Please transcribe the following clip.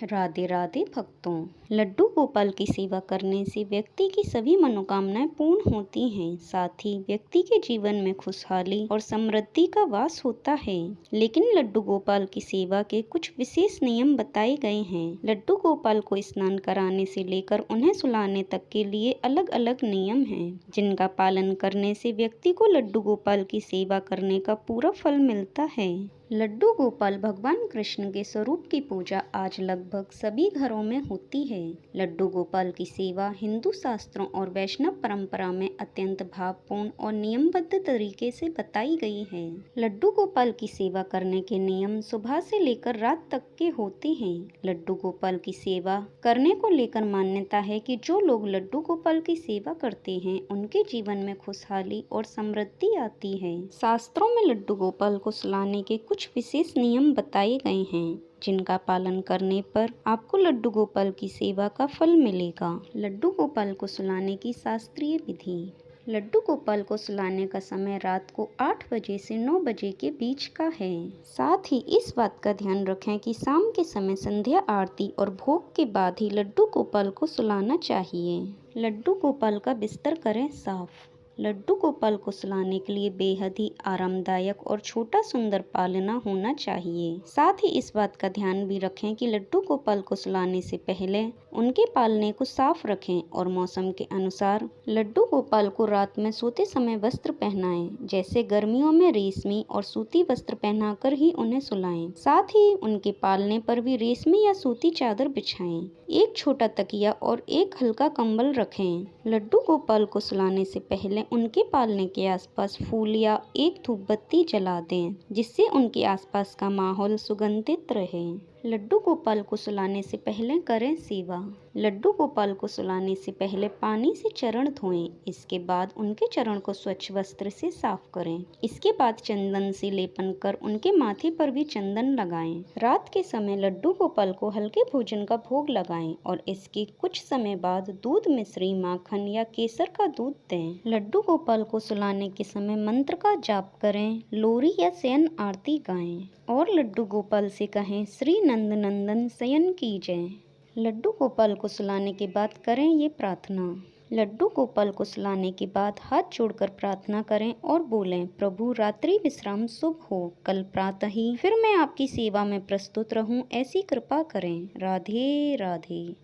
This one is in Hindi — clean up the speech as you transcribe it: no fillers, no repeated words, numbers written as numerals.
राधे राधे भक्तों। लड्डू गोपाल की सेवा करने से व्यक्ति की सभी मनोकामनाएं पूर्ण होती हैं। साथ ही व्यक्ति के जीवन में खुशहाली और समृद्धि का वास होता है। लेकिन लड्डू गोपाल की सेवा के कुछ विशेष नियम बताए गए हैं। लड्डू गोपाल को स्नान कराने से लेकर उन्हें सुलाने तक के लिए अलग अलग नियम हैं, जिनका पालन करने से व्यक्ति को लड्डू गोपाल की सेवा करने का पूरा फल मिलता है। लड्डू गोपाल भगवान कृष्ण के स्वरूप की पूजा आज लगभग सभी घरों में होती है। लड्डू गोपाल की सेवा हिंदू शास्त्रों और वैष्णव परंपरा में अत्यंत भावपूर्ण और नियमबद्ध तरीके से बताई गई है। लड्डू गोपाल की सेवा करने के नियम सुबह से लेकर रात तक के होते हैं। लड्डू गोपाल की सेवा करने को लेकर मान्यता है कि जो लोग लड्डू गोपाल की सेवा करते हैं, उनके जीवन में खुशहाली और समृद्धि आती है। शास्त्रों में लड्डू गोपाल को सुलाने के कुछ विशेष नियम बताए गए हैं, जिनका पालन करने पर आपको लड्डू गोपाल की सेवा का फल मिलेगा। लड्डू गोपाल को सुलाने की शास्त्रीय विधि। लड्डू गोपाल को सुलाने का समय रात को 8 बजे से 9 बजे के बीच का है। साथ ही इस बात का ध्यान रखें कि शाम के समय संध्या आरती और भोग के बाद ही लड्डू गोपाल को सुलाना चाहिए। लड्डू गोपाल का बिस्तर करें साफ। लड्डू गोपाल को सुलाने के लिए बेहद ही आरामदायक और छोटा सुंदर पालना होना चाहिए। साथ ही इस बात का ध्यान भी रखें कि लड्डू गोपाल को सुलाने से पहले उनके पालने को साफ रखें और मौसम के अनुसार लड्डू गोपाल को रात में सोते समय वस्त्र पहनाएं। जैसे गर्मियों में रेशमी और सूती वस्त्र पहनाकर ही उन्हें सुलाएं। साथ ही उनके पालने पर भी रेशमी या सूती चादर बिछाएं। एक छोटा तकिया और एक हल्का कंबल रखें। लड्डू गोपाल को सुलाने से पहले उनके पालने के आसपास फूल या एक धूप बत्ती जला दें, जिससे उनके आसपास का माहौल सुगंधित रहे। लड्डू गोपाल को सुलाने से पहले करें सेवा। लड्डू गोपाल को सुलाने से पहले पानी से चरण धोएं। इसके बाद उनके चरण को स्वच्छ वस्त्र से साफ करें। इसके बाद चंदन से लेपन कर उनके माथे पर भी चंदन लगाएं। रात के समय लड्डू गोपाल को हल्के भोजन का भोग लगाएं और इसके कुछ समय बाद दूध, मिश्री, माखन या केसर का दूध दें। लड्डू गोपाल को सुलाने के समय मंत्र का जाप करें, लोरी या शयन आरती गाएं और लड्डू गोपाल से कहें, श्री नंद नंदन शयन की जय। लड्डू गोपाल को सुलाने के बाद करें ये प्रार्थना। लड्डू गोपाल को सुलाने के बाद हाथ जोड़कर प्रार्थना करें और बोलें, प्रभु रात्रि विश्राम शुभ हो। कल प्रातः ही फिर मैं आपकी सेवा में प्रस्तुत रहूं, ऐसी कृपा करें। राधे राधे।